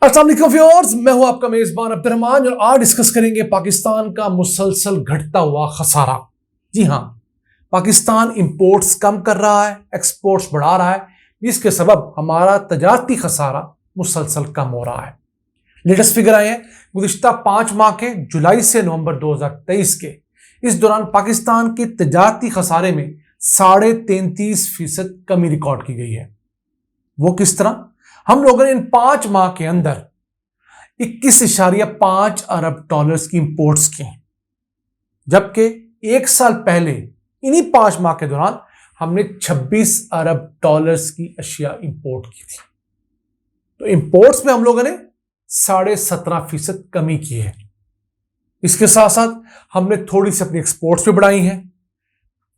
अस्सलाम वालेकुम व्यूअर्स, मैं हूं आपका मेजबान अब्दुर्रहमान और आज डिस्कस करेंगे पाकिस्तान का मुसलसल घटता हुआ खसारा। जी हां, पाकिस्तान इंपोर्ट्स कम कर रहा है, एक्सपोर्ट्स बढ़ा रहा है, जिसके सबब हमारा तजारती खसारा मुसलसल कम हो रहा है। लेटेस्ट फिगर आए हैं गुज़िश्ता 5 माह के जुलाई से नवंबर 2023 के। इस दौरान पाकिस्तान के तजारती खसारे में 33.5% कमी रिकॉर्ड की गई है। वो किस तरह? हम लोगों ने इन 5 माह के अंदर 21.5 अरब डॉलर्स की इंपोर्ट्स की, जबकि एक साल पहले इन्हीं 5 माह के दौरान हमने 26 अरब डॉलर्स की अशिया इंपोर्ट की थी। तो इंपोर्ट्स में हम लोगों ने 17.5% कमी की है। इसके साथ साथ हमने थोड़ी सी अपनी एक्सपोर्ट्स भी बढ़ाई हैं।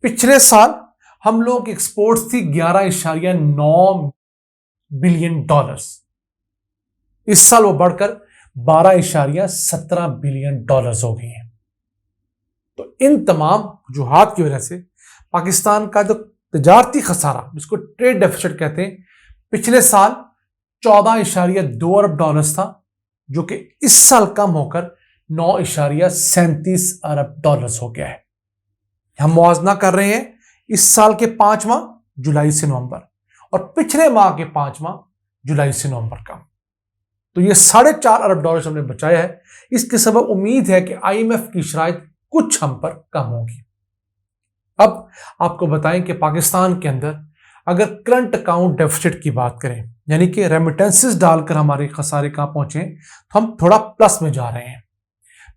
पिछले साल हम लोगों की एक्सपोर्ट्स थी 11.9 बिलियन डॉलर्स। इस साल वो बढ़कर 12.17 बिलियन डॉलर्स हो गई हैं। तो इन तमाम वजूहात की वजह से पाकिस्तान का जो तजारती खसारा, जिसको ट्रेड डेफिसिट कहते हैं, पिछले साल 14.2 अरब डॉलर्स था, जो कि इस साल कम होकर 9.37 अरब डॉलर्स हो गया है। हम मुआवजा कर रहे हैं इस साल के 5 माह जुलाई से नवंबर और पिछले माह के 5 माह जुलाई से नवंबर का। तो ये 4.5 अरब डॉलर हमने बचाया है। इसके सबब उम्मीद है कि आईएमएफ की शराइत कुछ हम पर कम होगी। अब आपको बताएं कि पाकिस्तान के अंदर अगर करंट अकाउंट डेफिसिट की बात करें, यानी कि रेमिटेंसेस डालकर हमारे खसारे कहां पहुंचे, तो हम थोड़ा प्लस में जा रहे हैं।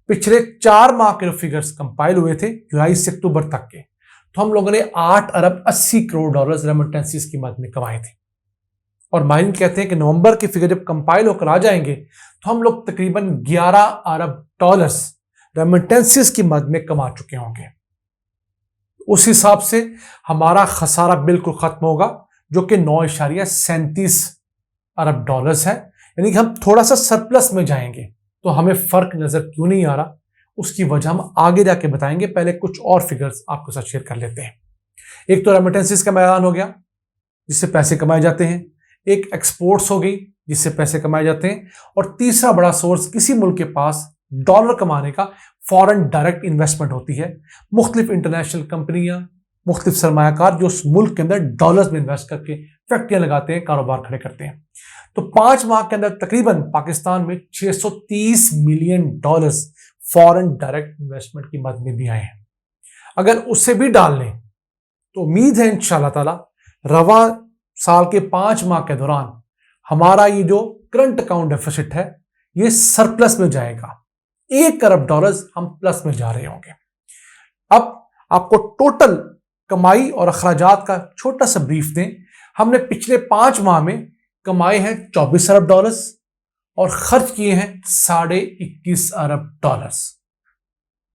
पिछले 4 माह के फिगर्स कंपाइल हुए थे जुलाई से अक्टूबर तक के, तो हम लोगों ने 8 अरब 80 करोड़ डॉलर्स रेमिटेंसेस की मद में कमाए थे। और माहिरीन कहते हैं कि नवंबर की फिगर जब कंपाइल होकर आ जाएंगे तो हम लोग तकरीबन 11 अरब डॉलर्स रेमिटेंसेस की मद में कमा चुके होंगे। उस हिसाब से हमारा खसारा बिल्कुल खत्म होगा, जो कि 9.37 अरब डॉलर्स है। यानी कि हम थोड़ा सा सरप्लस में जाएंगे। तो हमें फर्क नजर क्यों नहीं आ रहा, उसकी वजह हम आगे जाके बताएंगे। पहले कुछ और फिगर्स आपके साथ शेयर कर लेते हैं। एक तो रेमिटेंसेस का मैदान हो गया, जिससे पैसे कमाए जाते हैं। एक एक्सपोर्ट्स हो गई, जिससे पैसे कमाए जाते हैं। और तीसरा बड़ा सोर्स किसी मुल्क के पास डॉलर कमाने का फॉरेन डायरेक्ट इन्वेस्टमेंट होती है। मुख्तलिफ इंटरनेशनल कंपनियां, मुख्तलिफ सरमायाकार जो उस मुल्क के अंदर डॉलर्स में इन्वेस्ट करके फैक्ट्रियां लगाते हैं, कारोबार खड़े करते हैं। तो 5 माह के अंदर तकरीबन पाकिस्तान में 630 million dollars foreign direct investment की मद में भी आए हैं। अगर उससे भी डाल लें तो उम्मीद है इंशाल्लाह ताला रवा साल के 5 माह के दौरान हमारा ये जो करंट अकाउंट डेफिसिट है, ये सरप्लस में जाएगा। 1 अरब डॉलर्स हम प्लस में जा रहे होंगे। अब आपको टोटल कमाई और अखराजात का छोटा सा ब्रीफ दें। हमने पिछले 5 माह में कमाए हैं 24 अरब डॉलर्स और खर्च किए हैं 21.5 अरब डॉलर्स।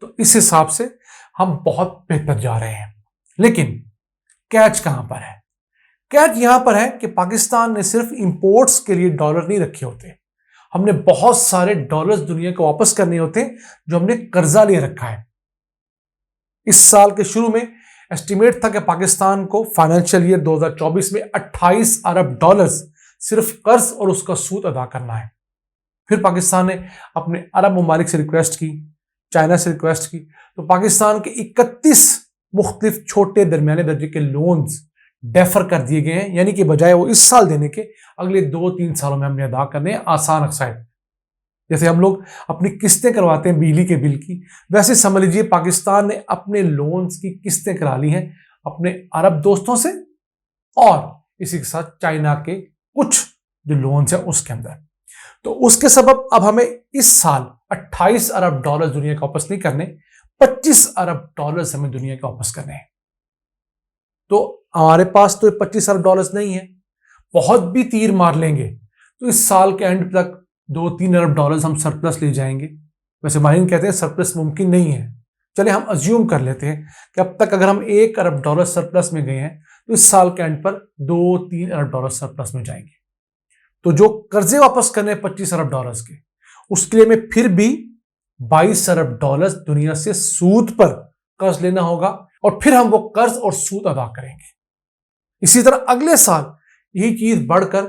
तो इस हिसाब से हम बहुत बेहतर जा रहे हैं। लेकिन कैच कहां पर है? कैच यहां पर है कि पाकिस्तान ने सिर्फ इंपोर्ट्स के लिए डॉलर नहीं रखे होते। हमने बहुत सारे डॉलर्स दुनिया को वापस करने होते हैं, जो हमने कर्जा ले रखा है। इस साल के शुरू में एस्टिमेट था कि पाकिस्तान को फाइनेंशियल ईयर 2024 में 28 अरब डॉलर्स सिर्फ कर्ज और उसका सूद अदा करना है। फिर पाकिस्तान ने अपने अरब ममालिक से रिक्वेस्ट की, चाइना से रिक्वेस्ट की, तो पाकिस्तान के 31 मुख्तलिफ छोटे दरमियाने दर्जे के लोन्स डेफर कर दिए गए हैं। यानी कि बजाय वो इस साल देने के, अगले 2-3 सालों में हमने अदा करने हैं आसान अक्साइड। जैसे हम लोग अपनी किस्तें करवाते हैं बिजली के बिल की, वैसे समझ लीजिए पाकिस्तान ने अपने लोन्स की किस्तें करा ली हैं अपने अरब दोस्तों से और इसी के साथ चाइना के कुछ जो लोन्स हैं उसके अंदर। तो उसके सबब अब हमें इस साल 28 अरब डॉलर दुनिया का वापस नहीं करने, 25 अरब डॉलर हमें दुनिया का वापस करने हैं। तो हमारे पास तो 25 अरब डॉलर्स नहीं है। बहुत भी तीर मार लेंगे तो इस साल के एंड तक 2-3 अरब डॉलर्स हम सरप्लस ले जाएंगे। वैसे माहिरीन कहते हैं सरप्लस मुमकिन नहीं है। चले हम अज्यूम कर लेते हैं कि अब तक अगर हम 1 अरब डॉलर सरप्लस में गए हैं तो इस साल के एंड पर 2-3 अरब डॉलर सरप्लस में जाएंगे। तो जो कर्जे वापस करने 25 अरब डॉलर्स के, उसके लिए हमें फिर भी 22 अरब डॉलर्स दुनिया से सूद पर कर्ज लेना होगा और फिर हम वो कर्ज और सूद अदा करेंगे। इसी तरह अगले साल यही चीज बढ़कर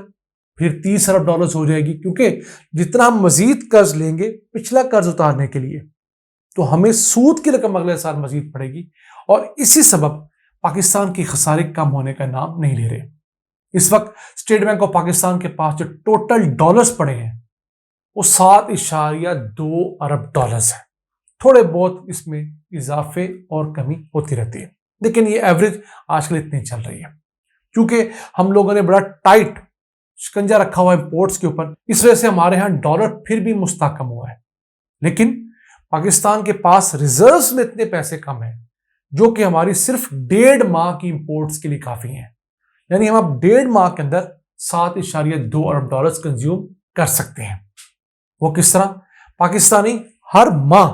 फिर 30 अरब डॉलर्स हो जाएगी, क्योंकि जितना हम मजीद कर्ज लेंगे पिछला कर्ज उतारने के लिए, तो हमें सूद की रकम अगले साल मजीद पड़ेगी, और इसी सबब पाकिस्तान की खसारे कम होने का नाम नहीं ले रहे। इस वक्त स्टेट बैंक ऑफ पाकिस्तान के पास जो टोटल डॉलर्स पड़े हैं वो 7.2 अरब डॉलर्स है। थोड़े बहुत इसमें इजाफे और कमी होती रहती है, लेकिन ये एवरेज आजकल इतनी चल रही है। क्योंकि हम लोगों ने बड़ा टाइट शिकंजा रखा हुआ है इंपोर्ट्स के ऊपर, इस वजह से हमारे यहाँ डॉलर फिर भी मुस्तकम हुआ है। लेकिन पाकिस्तान के पास रिजर्व्स में इतने पैसे कम है जो कि हमारी सिर्फ 1.5 माह की इंपोर्ट्स के लिए काफी हैं। यानी हम अब 1.5 माह के अंदर 7.2 अरब डॉलर्स कंज्यूम कर सकते हैं। वो किस तरह? पाकिस्तानी हर माह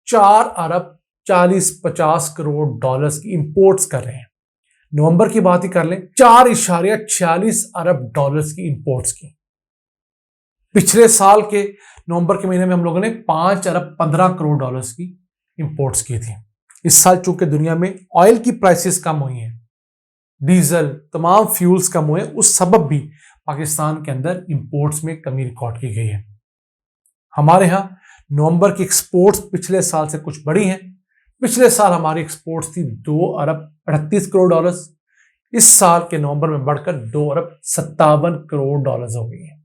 4 अरब 40-50 करोड़ डॉलर्स की इंपोर्ट्स कर रहे हैं। नवंबर की बात ही कर लें, 4.46 अरब डॉलर्स की इंपोर्ट्स की। पिछले साल के नवंबर के महीने में हम लोगों ने 5 अरब 15 करोड़ डॉलर्स की इंपोर्ट्स की थी। इस साल चूंकि दुनिया में ऑयल की प्राइसेस कम हुई हैं, डीजल तमाम फ्यूल्स कम हुए, उस सबब भी पाकिस्तान के अंदर इंपोर्ट्स में कमी रिकॉर्ड की गई है। हमारे यहां नवंबर की एक्सपोर्ट्स पिछले साल से कुछ बढ़ी हैं। पिछले साल हमारी एक्सपोर्ट्स थी 2 अरब 38 करोड़ डॉलर्स, इस साल के नवंबर में बढ़कर 2 अरब 57 करोड़ डॉलर्स हो गई है।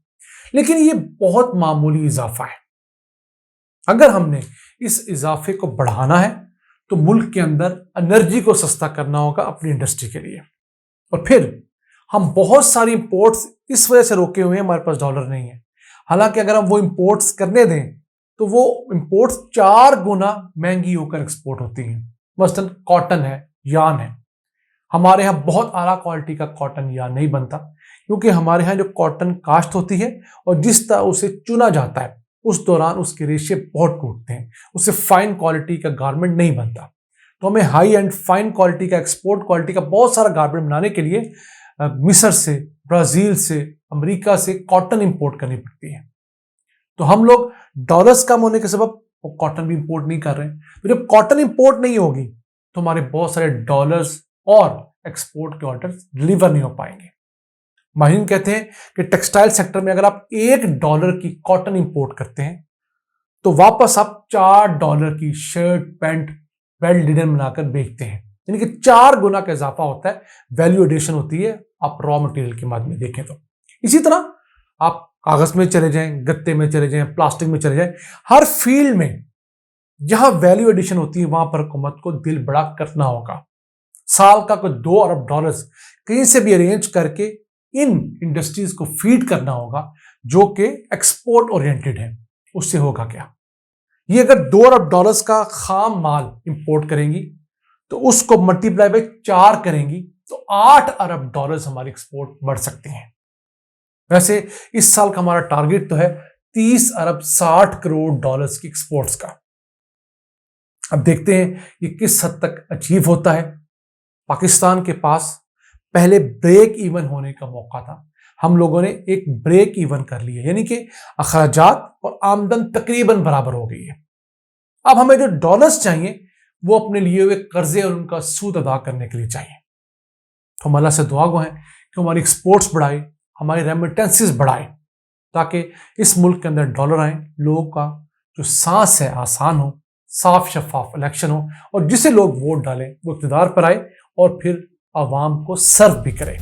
लेकिन ये बहुत मामूली इजाफा है। अगर हमने इस इजाफे को बढ़ाना है तो मुल्क के अंदर एनर्जी को सस्ता करना होगा अपनी इंडस्ट्री के लिए, और फिर हम बहुत सारी इंपोर्ट्स इस वजह से रोके हुए हैं, हमारे पास डॉलर नहीं है। हालांकि अगर हम वो इंपोर्ट्स करने दें तो वो इंपोर्ट्स 4 गुना महंगी होकर एक्सपोर्ट होती हैं। मसलन कॉटन है, यान है। हमारे यहाँ बहुत आला क्वालिटी का कॉटन यान नहीं बनता, क्योंकि हमारे यहाँ जो कॉटन काश्त होती है और जिस तरह उसे चुना जाता है उस दौरान उसके रेशे बहुत टूटते हैं, उससे फाइन क्वालिटी का गारमेंट नहीं बनता। तो हमें हाई एंड फाइन क्वालिटी का, एक्सपोर्ट क्वालिटी का बहुत सारा गारमेंट बनाने के लिए मिस्र से, ब्राजील से, अमेरिका से कॉटन इंपोर्ट करनी पड़ती है। तो हम लोग डॉलर्स कम होने के सबब वो कॉटन भी इंपोर्ट नहीं कर रहे हैं। तो जब कॉटन इंपोर्ट नहीं होगी तो हमारे बहुत सारे डॉलर्स और एक्सपोर्ट के ऑर्डर्स डिलीवर नहीं हो पाएंगे। माहिरीन कहते हैं कि टेक्सटाइल सेक्टर में अगर आप $1 की कॉटन इंपोर्ट करते हैं तो वापस आप $4 की शर्ट, पैंट, बेल्ट, लिनन बनाकर बेचते हैं। यानी कि 4 गुना का इजाफा होता है, वैल्यू एडिशन होती है आप रॉ मटेरियल के माध्यम में देखें तो। इसी तरह आप कागज में चले जाएं, गत्ते में चले जाएं, प्लास्टिक में चले जाएं, हर फील्ड में जहां वैल्यू एडिशन होती है वहां पर हुकूमत को दिल बड़ा करना होगा। साल का कोई 2 अरब डॉलर्स कहीं से भी अरेंज करके इन इंडस्ट्रीज को फीड करना होगा जो कि एक्सपोर्ट ओरिएंटेड है। उससे होगा क्या? ये अगर 2 अरब डॉलर्स का खाम माल इंपोर्ट करेंगी तो उसको मल्टीप्लाई बाय 4 करेंगी तो 8 अरब डॉलर्स हमारी एक्सपोर्ट बढ़ सकती हैं। वैसे इस साल का हमारा टारगेट तो है 30 अरब 60 करोड़ डॉलर्स की एक्सपोर्ट्स का। अब देखते हैं ये किस हद तक अचीव होता है। पाकिस्तान के पास पहले ब्रेक इवन होने का मौका था, हम लोगों ने एक ब्रेक इवन कर लिया, यानी कि अखराजात और आमदन तकरीबन बराबर हो गई है। अब हमें जो डॉलर्स चाहिए वो अपने लिए हुए कर्जे और उनका सूद अदा करने के लिए चाहिए। तो हम अल्लाह से दुआ गो हैं कि हमारी एक्सपोर्ट्स बढ़ाए, हमारी रेमिटेंसेस बढ़ाए, ताकि इस मुल्क के अंदर डॉलर आए, लोगों का जो सांस है आसान हो, साफ शफाफ इलेक्शन हो और जिसे लोग वोट डालें वो इक़्तिदार पर आए और फिर आवाम को सर्व भी करें।